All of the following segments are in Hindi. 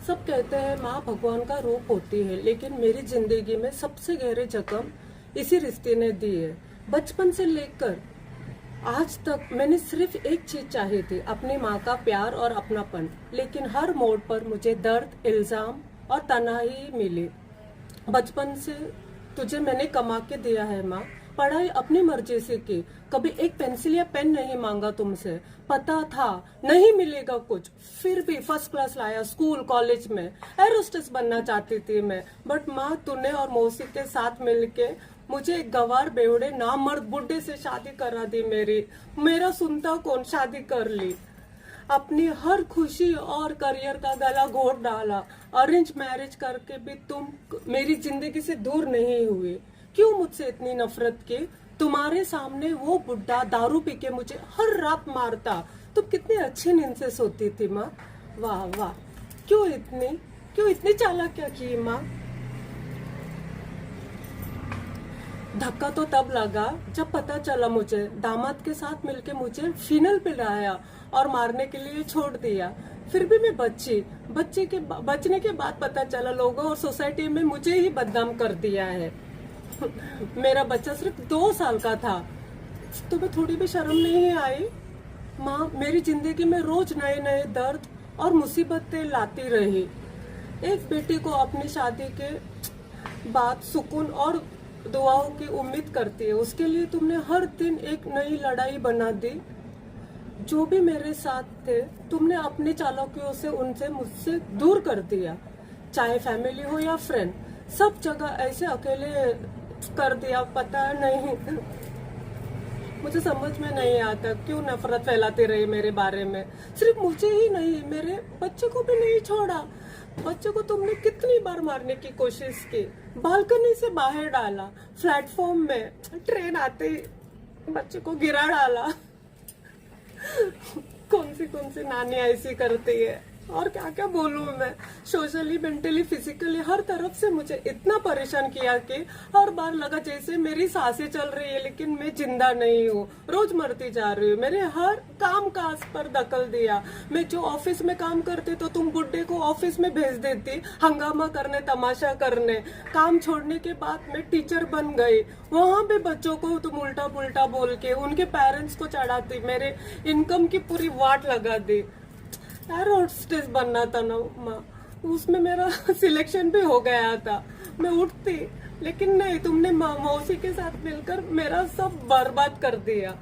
सब कहते हैं माँ भगवान का रूप होती है, लेकिन मेरी जिंदगी में सबसे गहरे जख्म इसी रिश्ते ने दी है। बचपन से लेकर आज तक मैंने सिर्फ एक चीज चाही थी, अपनी माँ का प्यार और अपनापन। लेकिन हर मोड़ पर मुझे दर्द, इल्जाम और तन्हाई मिली। बचपन से तुझे मैंने कमा के दिया है माँ, पढ़ाई अपनी मर्जी से की, कभी एक पेंसिल या पेन नहीं मांगा तुमसे। पता था नहीं मिलेगा कुछ, फिर भी फर्स्ट क्लास लाया स्कूल कॉलेज में। एरोस्टेस बनना चाहती थी मैं, बट माँ तूने और मौसी के साथ मिलके मुझे एक गवार बेवड़े नामर्द बुड्ढे से शादी करा दी। मेरा सुनता कौन, शादी कर ली। अपनी हर खुशी और करियर का गला घोट डाला। अरेंज मैरिज करके भी तुम मेरी जिंदगी से दूर नहीं हुए। क्यों मुझसे इतनी नफरत की? तुम्हारे सामने वो बुड्ढा दारू पी के मुझे हर रात मारता, तुम कितनी अच्छी नींद से सोती थी माँ। वाह वाह, क्यों इतनी चालाकियां की माँ। धक्का तो तब लगा जब पता चला मुझे दामाद के साथ मिलके मुझे फिनल पिलाया और मारने के लिए छोड़ दिया। फिर भी मैं बचने के बाद पता चला लोगों और सोसाइटी में मुझे ही बदनाम कर दिया है। मेरा बच्चा सिर्फ 2 साल का था। तुम्हें थोड़ी भी शर्म नहीं आई माँ? मेरी जिंदगी में रोज नए नए दर्द और मुसीबतें लाती रही। एक बेटी को अपनी शादी के बाद सुकून और दुआओं की उम्मीद करती है, उसके लिए तुमने हर दिन एक नई लड़ाई बना दी। जो भी मेरे साथ थे तुमने अपनी चालाकियों से उनसे मुझसे दूर कर दिया, चाहे फैमिली हो या फ्रेंड। सब जगह ऐसे अकेले कर दिया, पता नहीं मुझे समझ में नहीं आता क्यों नफरत फैलाती रही मेरे बारे में। सिर्फ मुझे ही नहीं, मेरे बच्चे को भी नहीं छोड़ा। बच्चे को तुमने कितनी बार मारने की कोशिश की, बालकनी से बाहर डाला, प्लेटफॉर्म में ट्रेन आते ही बच्चे को गिरा डाला। कौन सी नानी ऐसी करती है, और क्या क्या बोलूं मैं। सोशली, मेंटली, फिजिकली हर तरफ से मुझे इतना परेशान किया कि हर बार लगा जैसे मेरी सांसें चल रही है लेकिन मैं जिंदा नहीं हूँ, रोज मरती जा रही हूँ। मेरे हर काम काज पर दखल दिया। मैं जो ऑफिस में काम करती तो तुम बुड्ढे को ऑफिस में भेज देती हंगामा करने, तमाशा करने। काम छोड़ने के बाद मैं टीचर बन गई, वहां भी बच्चों को तुम उल्टा पुल्टा बोल के उनके पेरेंट्स को चढ़ाती, मेरे इनकम की पूरी वाट लगा दी। एरोस्टेस बनना था ना माँ, उसमें मेरा सिलेक्शन भी हो गया था। मैं उठती, लेकिन नहीं, तुमने मौसी के साथ मिलकर मेरा सब बर्बाद कर दिया।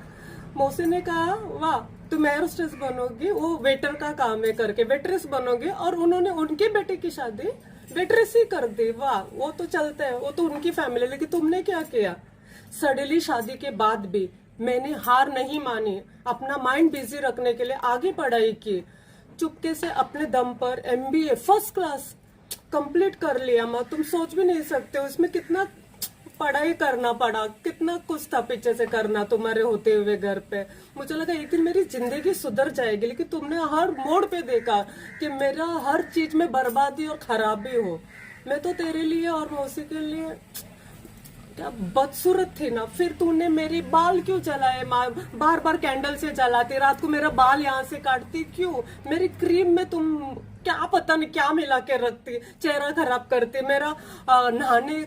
मौसी ने कहा वाह तुम एरोस्टेस बनोगी, वो वेटर का काम है करके वेट्रेस बनोगी, और उन्होंने उनके बेटे की शादी वेट्रेस ही कर दी। वाह, वो तो चलते हैं, वो तो उनकी फैमिली। लेकिन तुमने क्या किया? सडनली शादी के बाद भी मैंने हार नहीं मानी, अपना माइंड बिजी रखने के लिए आगे पढ़ाई की। चुपके से अपने दम पर MBA फर्स्ट क्लास कंप्लीट कर लिया माँ। तुम सोच भी नहीं सकते हो इसमें कितना पढ़ाई करना पड़ा, कितना कुछ था पीछे से करना तुम्हारे होते हुए घर पे। मुझे लगा एक दिन मेरी जिंदगी सुधर जाएगी, लेकिन तुमने हर मोड़ पे देखा कि मेरा हर चीज में बर्बादी और खराबी हो। मैं तो तेरे लिए और मौसी के लिए क्या बदसूरत थी ना। फिर तूने मेरी बाल क्यों जलाए माँ? बार बार कैंडल से जलाती, रात को मेरा बाल यहाँ से काटती क्यों? मेरी क्रीम में तुम क्या पता नहीं क्या मिला के रखती, चेहरा खराब करती। मेरा नहाने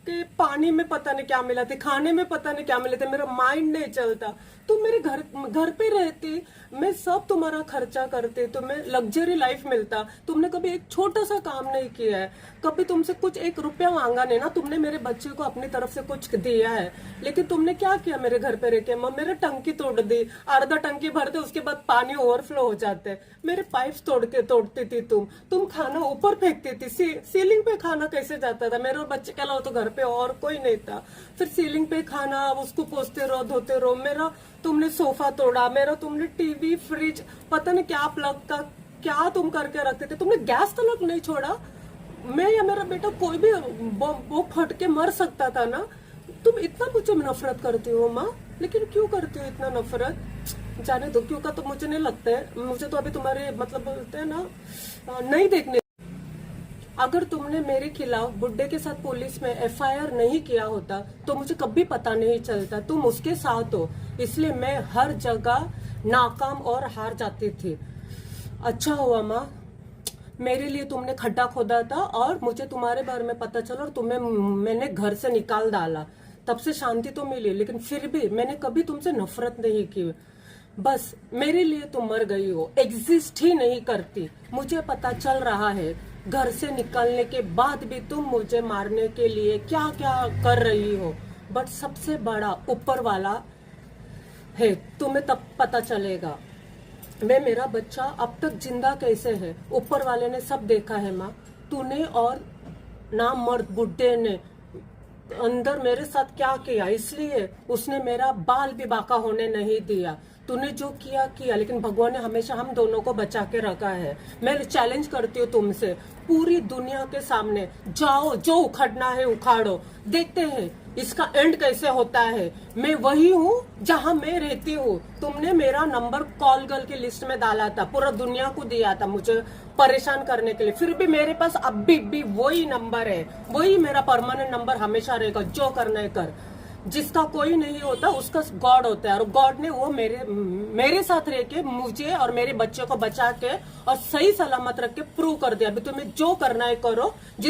के पानी में पता नहीं क्या मिला थे, खाने में पता नहीं क्या मिले थे, मेरा माइंड नहीं चलता। तुम मेरे घर पे रहती, मैं सब तुम्हारा खर्चा करती, तुम्हें लग्जरी लाइफ मिलता। तुमने कभी एक छोटा सा काम नहीं किया है, कभी तुमसे कुछ 1 रुपया मांगा नहीं ना। तुमने मेरे बच्चे को अपनी तरफ से कुछ दिया है, लेकिन तुमने क्या किया मेरे घर पे रह के? मेरा टंकी तोड़ दी, आधा टंकी भरते उसके बाद पानी ओवरफ्लो हो जाते। मेरे पाइप्स तोड़ती थी तुम खाना ऊपर फेंकती थी। सीलिंग पे खाना कैसे जाता था? मेरे बच्चे के अलावा तो घर पे और कोई नहीं था। फिर सीलिंग पे खाना, उसको पोंछते रहो, धोते रहो। मेरा तुमने सोफा तोड़ा, मेरा तुमने टीवी, फ्रिज, पता नहीं क्या प्लग का क्या तुम करके रखते थे। तुमने गैस तक नहीं छोड़ा। मैं या मेरा बेटा कोई भी वो फट के मर सकता था ना। तुम इतना मुझे नफरत करती हो माँ, लेकिन क्यों करती हो इतना नफरत? जाने दो, क्यों का तो मुझे नहीं लगता है। मुझे तो अभी तुम्हारे मतलब बोलते हैं ना, नहीं देखने। अगर तुमने मेरे खिलाफ बुड्ढे के साथ पुलिस में FIR नहीं किया होता तो मुझे कभी पता नहीं चलता तुम उसके साथ हो। इसलिए मैं हर जगह नाकाम और हार जाती थी। अच्छा हुआ माँ, मेरे लिए तुमने खड्डा खोदा था और मुझे तुम्हारे बारे में पता चला और तुम्हें मैंने घर से निकाल डाला, तब से शांति तो मिली, लेकिन फिर भी मैंने कभी तुमसे नफरत नहीं की। बस मेरे लिए तुम मर गई हो, एग्जिस्ट ही नहीं करती। मुझे पता चल रहा है घर से निकलने के बाद भी तुम मुझे मारने के लिए क्या क्या कर रही हो, बट सबसे बड़ा ऊपर वाला है, तुम्हें तब पता चलेगा मैं मेरा बच्चा अब तक जिंदा कैसे है। ऊपर वाले ने सब देखा है माँ, तूने और ना मर्द बुड्ढे ने अंदर मेरे साथ क्या किया, इसलिए उसने मेरा बाल भी बाका होने नहीं दिया। तूने जो किया किया, लेकिन भगवान ने हमेशा हम दोनों को बचा के रखा है। मैं चैलेंज करती हूँ तुमसे पूरी दुनिया के सामने, जाओ जो उखड़ना है उखाड़ो, देखते हैं इसका एंड कैसे होता है। मैं वही हूँ जहाँ मैं रहती हूँ। तुमने मेरा नंबर कॉल गर्ल की लिस्ट में डाला था, पूरा दुनिया को दिया था मुझे परेशान करने के लिए, फिर भी मेरे पास अभी भी वही नंबर है, वही मेरा परमानेंट नंबर हमेशा रहेगा। जो करना है कर, जिसका कोई नहीं होता उसका गॉड होता है, और गॉड ने वो मेरे साथ रह के मुझे और मेरे बच्चे को बचा के और सही सलामत रख के प्रूव कर दिया। अभी तुम्हें जो करना है करो। जिस